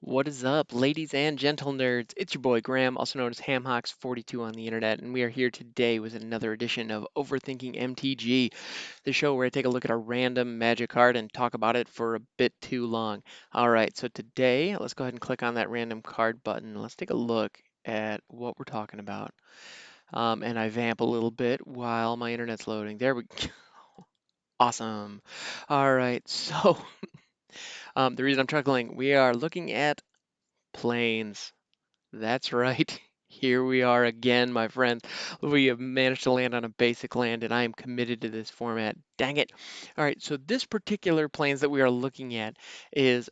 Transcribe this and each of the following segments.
What is up, ladies and gentle nerds? It's your boy Graham, also known as HamHawks42 on the internet, and we are here today with another edition of Overthinking MTG, the show where I take a look at a random magic card and talk about it for a bit too long. All right, so today, let's go ahead and click on that random card button. Let's take a look at what we're talking about. And I vamp a little bit while my internet's loading. There we go. Awesome. All right, so the reason I'm chuckling, we are looking at planes. That's right. Here we are again, my friends. We have managed to land on a basic land, and I am committed to this format. Dang it. All right, so this particular planes that we are looking at is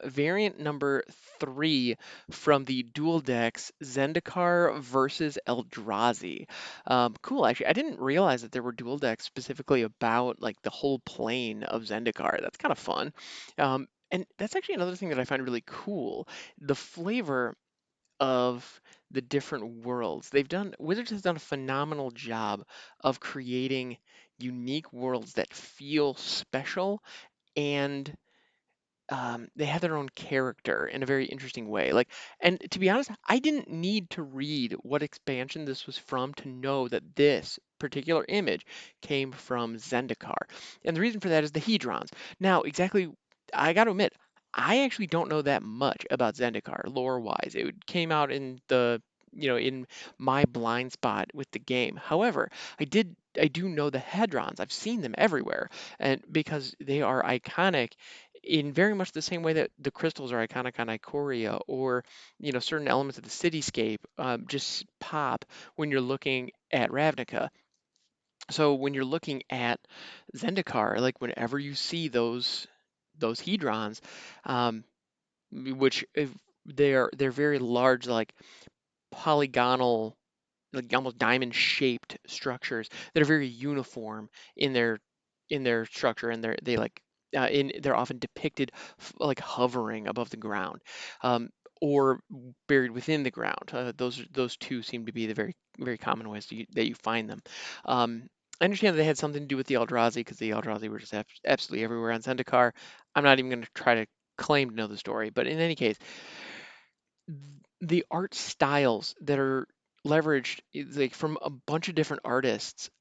variant number 3 from the dual decks Zendikar versus Eldrazi. Cool, actually, I didn't realize that there were dual decks specifically about like the whole plane of Zendikar. That's kind of fun. And that's actually another thing that I find really cool. The flavor of the different worlds. Wizards has done a phenomenal job of creating unique worlds that feel special and they have their own character in a very interesting way. And to be honest, I didn't need to read what expansion this was from to know that this particular image came from Zendikar. And the reason for that is the Hedrons. Now, exactly, I got to admit, I actually don't know that much about Zendikar lore-wise. It came out in my blind spot with the game. However, I do know the Hedrons. I've seen them everywhere, and because they are iconic in very much the same way that the crystals are iconic on Ikoria, or certain elements of the cityscape just pop when you're looking at Ravnica. So when you're looking at Zendikar, like whenever you see those hedrons, um, which if they're very large, like polygonal, like almost diamond shaped structures that are very uniform in their structure, and they're often depicted like hovering above the ground, um, or buried within the ground. Those two seem to be the very common ways that you find them. I understand that they had something to do with the Eldrazi because the Eldrazi were just absolutely everywhere on Zendikar. I'm not even going to try to claim to know the story, but in any case, the art styles that are leveraged like from a bunch of different artists,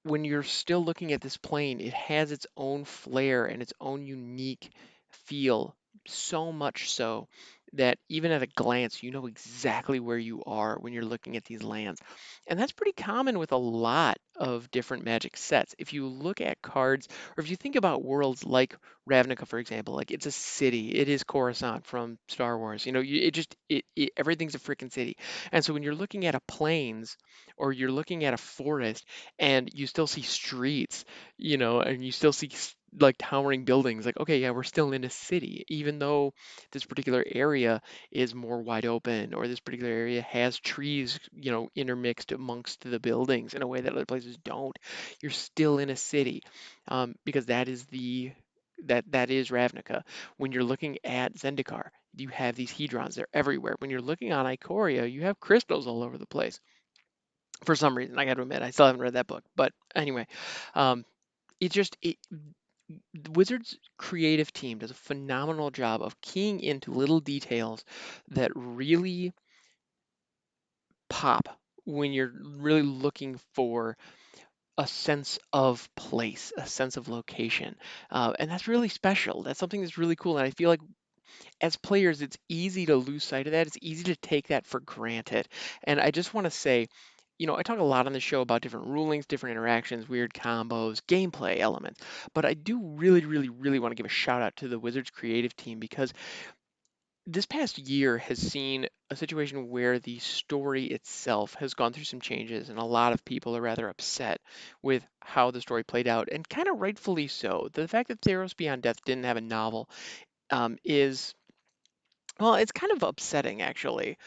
when you're still looking at this plane, it has its own flair and its own unique feel, so much so that even at a glance, you know exactly where you are when you're looking at these lands. And that's pretty common with a lot of different Magic sets. If you look at cards, or if you think about worlds like Ravnica, for example, like it's a city, it is Coruscant from Star Wars. Everything's a freaking city. And so when you're looking at a plains or you're looking at a forest, and you still see streets, and you still see like towering buildings. Like, okay, yeah, we're still in a city, even though this particular area is more wide open, or this particular area has trees, intermixed amongst the buildings in a way that other places don't. You're still in a city, because that is Ravnica. When you're looking at Zendikar, you have these hedrons. They're everywhere. When you're looking on Ikoria, you have crystals all over the place for some reason. I got to admit, I still haven't read that book, but anyway, um, the Wizards creative team does a phenomenal job of keying into little details that really pop when you're really looking for a sense of place, a sense of location, and that's really special. That's something that's really cool, and I feel like as players, it's easy to lose sight of that. It's easy to take that for granted. And I just want to say, I talk a lot on the show about different rulings, different interactions, weird combos, gameplay elements. But I do really, really, really want to give a shout out to the Wizards creative team, because this past year has seen a situation where the story itself has gone through some changes, and a lot of people are rather upset with how the story played out, and kind of rightfully so. The fact that Theros Beyond Death didn't have a novel is, well, it's kind of upsetting actually.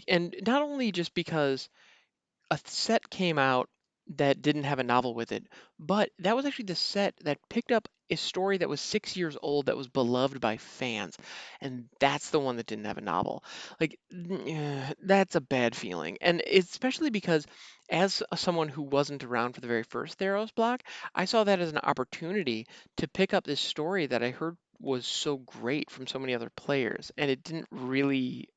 And not only just because a set came out that didn't have a novel with it, but that was actually the set that picked up a story that was 6 years old that was beloved by fans, and that's the one that didn't have a novel. Like, that's a bad feeling, and especially because as someone who wasn't around for the very first Theros block, I saw that as an opportunity to pick up this story that I heard was so great from so many other players, and it didn't really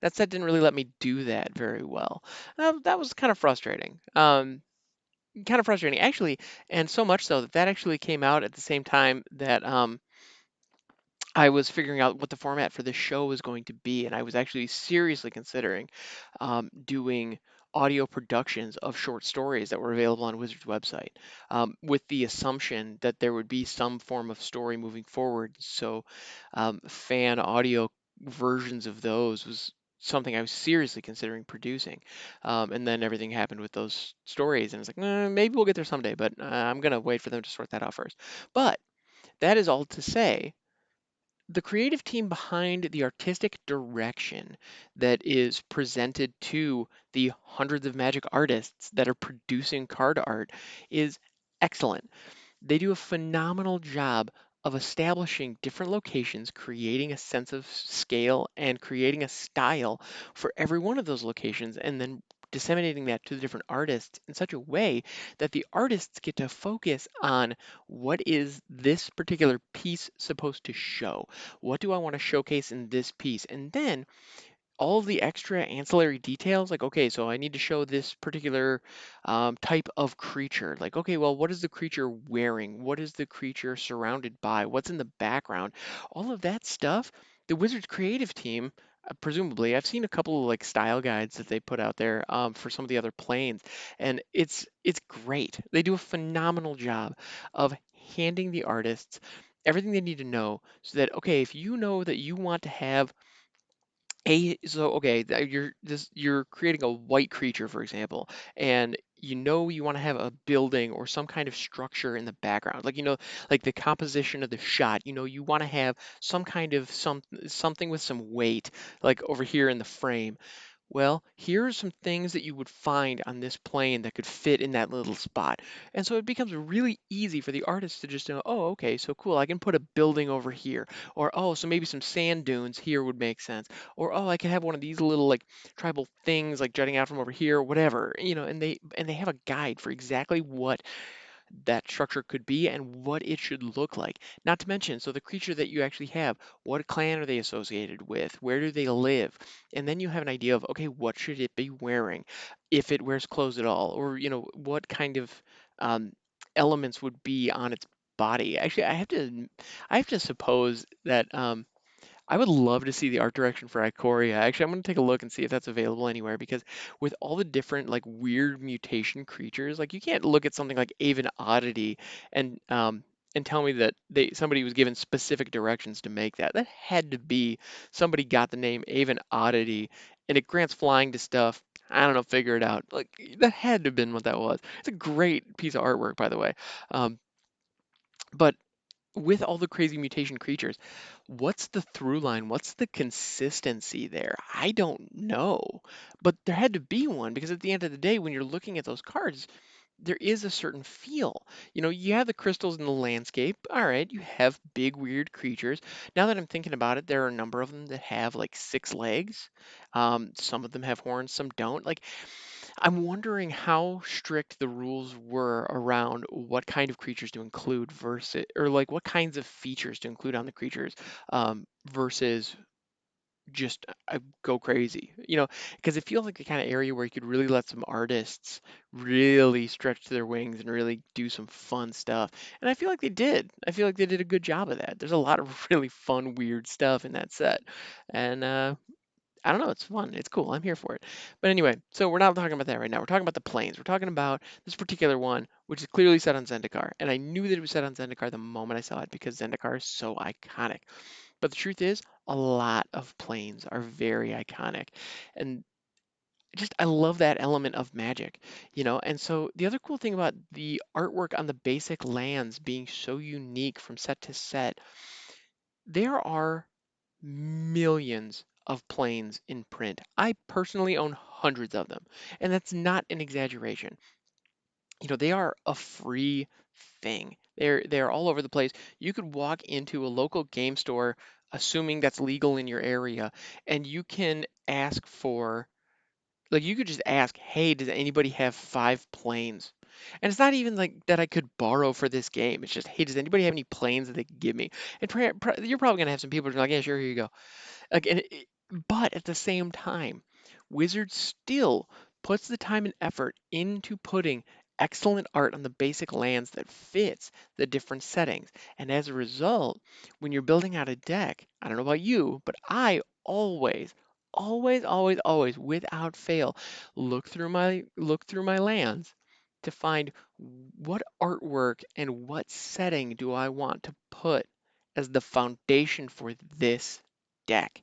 that set didn't really let me do that very well. That was kind of frustrating actually, and so much so that that actually came out at the same time that I was figuring out what the format for this show was going to be, and I was actually seriously considering doing audio productions of short stories that were available on Wizard's website, with the assumption that there would be some form of story moving forward. So, fan audio versions of those was something I was seriously considering producing. And then everything happened with those stories, and it's like, maybe we'll get there someday, but I'm gonna wait for them to sort that out first. But that is all to say the creative team behind the artistic direction that is presented to the hundreds of magic artists that are producing card art is excellent. They do a phenomenal job of establishing different locations, creating a sense of scale, and creating a style for every one of those locations, and then disseminating that to the different artists in such a way that the artists get to focus on what is this particular piece supposed to show? What do I want to showcase in this piece? And then all of the extra ancillary details, like, okay, so I need to show this particular type of creature. Like, okay, well, what is the creature wearing? What is the creature surrounded by? What's in the background? All of that stuff, the Wizards creative team, presumably, I've seen a couple of like style guides that they put out there for some of the other planes, and it's great. They do a phenomenal job of handing the artists everything they need to know so that, okay, if you know that you want to have so okay, you're creating a white creature, for example, and you know you want to have a building or some kind of structure in the background. Like like the composition of the shot, you want to have some kind of something with some weight, like over here in the frame. Well, here are some things that you would find on this plane that could fit in that little spot. And so it becomes really easy for the artist to just know, oh, okay, so cool, I can put a building over here. Or, oh, so maybe some sand dunes here would make sense. Or, oh, I can have one of these little like tribal things like jutting out from over here, whatever. And they have a guide for exactly what that structure could be and what it should look like. Not to mention, so the creature that you actually have, what clan are they associated with? Where do they live? And then you have an idea of, okay, what should it be wearing? If it wears clothes at all, or, what kind of um, elements would be on its body. Actually, I have to suppose that I would love to see the art direction for Ikoria. Actually, I'm going to take a look and see if that's available anywhere because with all the different like weird mutation creatures, like you can't look at something like Aven Oddity and tell me that somebody was given specific directions to make that. That had to be somebody got the name Aven Oddity and it grants flying to stuff. I don't know, figure it out. Like that had to have been what that was. It's a great piece of artwork, by the way. Um, but with all the crazy mutation creatures, what's the through line? What's the consistency there? I don't know. But there had to be one because at the end of the day, when you're looking at those cards, there is a certain feel. You have the crystals in the landscape. All right, you have big, weird creatures. Now that I'm thinking about it, there are a number of them that have like six legs. Some of them have horns, some don't. Like, I'm wondering how strict the rules were around what kind of creatures to include versus, or like what kinds of features to include on the creatures versus just go crazy, because it feels like the kind of area where you could really let some artists really stretch their wings and really do some fun stuff. And I feel like they did. I feel like they did a good job of that. There's a lot of really fun, weird stuff in that set. And I don't know. It's fun. It's cool. I'm here for it. But anyway, so we're not talking about that right now. We're talking about the planes. We're talking about this particular one, which is clearly set on Zendikar. And I knew that it was set on Zendikar the moment I saw it because Zendikar is so iconic. But the truth is, a lot of planes are very iconic. And just, I love that element of magic. And so the other cool thing about the artwork on the basic lands being so unique from set to set, there are millions of planes in print. I personally own hundreds of them, and that's not an exaggeration. They are a free thing. They're all over the place. You could walk into a local game store, assuming that's legal in your area, and you can ask for, like, you could just ask, "Hey, does anybody have 5 planes?" And it's not even like that I could borrow for this game. It's just, hey, does anybody have any planes that they could give me? And you're probably gonna have some people who are like, yeah, sure, here you go. Like, but at the same time, Wizards still puts the time and effort into putting excellent art on the basic lands that fits the different settings. And as a result, when you're building out a deck, I don't know about you, but I always, without fail, look through my lands to find what artwork and what setting do I want to put as the foundation for this deck.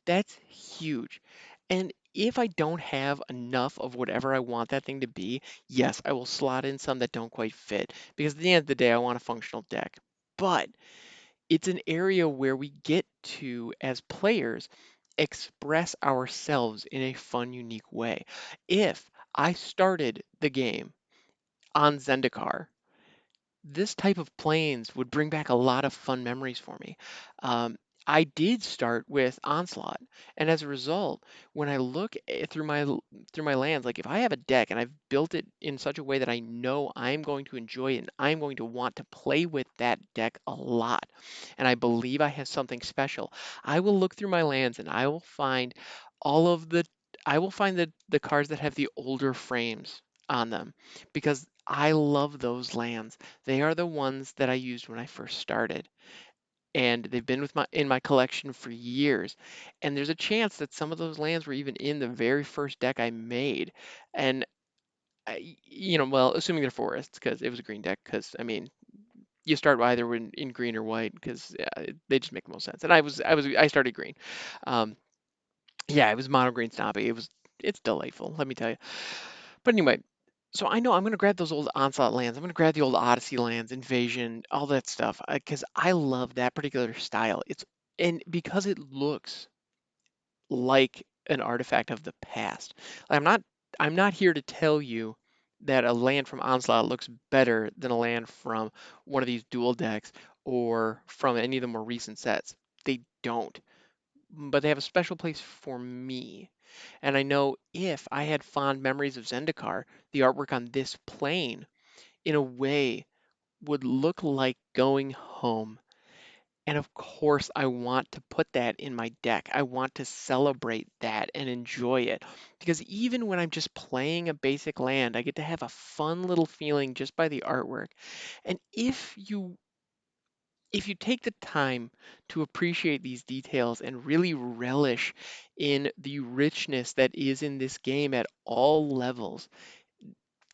That's huge. And if I don't have enough of whatever I want that thing to be, yes, I will slot in some that don't quite fit because at the end of the day, I want a functional deck. But it's an area where we get to, as players, express ourselves in a fun, unique way. If I started the game on Zendikar, this type of planes would bring back a lot of fun memories for me. Um, I did start with Onslaught, and as a result, when I look through my lands, like if I have a deck and I've built it in such a way that I know I'm going to enjoy it and I'm going to want to play with that deck a lot, and I believe I have something special, I will look through my lands and all of the I will find the cards that have the older frames on them because I love those lands. They are the ones that I used when I first started, and they've been in my collection for years. And there's a chance that some of those lands were even in the very first deck I made. And well, assuming they're forests, because it was a green deck. Because I mean, you start either in green or white, because they just make the most sense. And I started green. Um, yeah, it was mono green stompy. It's delightful, let me tell you. But anyway, so I know I'm gonna grab those old Onslaught lands. I'm gonna grab the old Odyssey lands, Invasion, all that stuff, because I love that particular style. And because it looks like an artifact of the past. I'm not here to tell you that a land from Onslaught looks better than a land from one of these dual decks or from any of the more recent sets. They don't, but they have a special place for me. And I know if I had fond memories of Zendikar, the artwork on this plane, in a way, would look like going home. And of course, I want to put that in my deck. I want to celebrate that and enjoy it. Because even when I'm just playing a basic land, I get to have a fun little feeling just by the artwork. And if you take the time to appreciate these details and really relish in the richness that is in this game at all levels,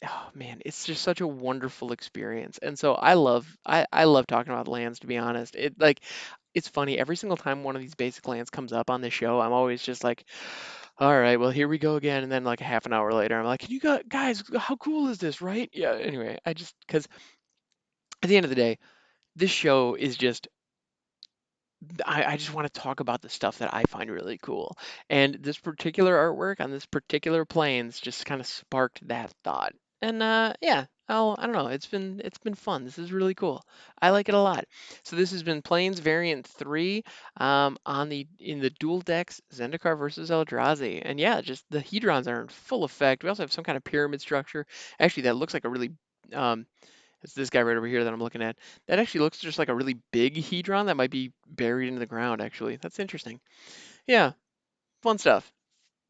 oh man, it's just such a wonderful experience. And so I love talking about lands, to be honest. It's funny, every single time one of these basic lands comes up on the show, I'm always just like, all right, well, here we go again. And then like a half an hour later, I'm like, can you guys, how cool is this, right? Yeah, anyway, because at the end of the day, this show is just I just want to talk about the stuff that I find really cool. And this particular artwork on this particular planes just kind of sparked that thought. And yeah, I don't know. It's been fun. This is really cool. I like it a lot. So this has been Planes Variant 3 in the dual decks Zendikar versus Eldrazi. And yeah, just the Hedrons are in full effect. We also have some kind of pyramid structure. Actually, that looks like a really um, it's this guy right over here that I'm looking at. That actually looks just like a really big hedron that might be buried into the ground, actually. That's interesting. Yeah, fun stuff.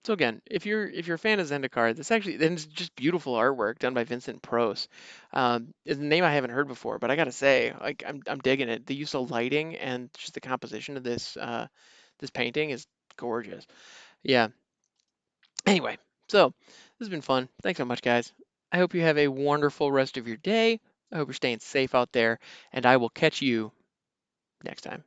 So again, if you're a fan of Zendikar, this actually then it's just beautiful artwork done by Vincent Pros. It's a name I haven't heard before, but I gotta say, like I'm digging it. The use of lighting and just the composition of this painting is gorgeous. Yeah. Anyway, so this has been fun. Thanks so much, guys. I hope you have a wonderful rest of your day. I hope you're staying safe out there, and I will catch you next time.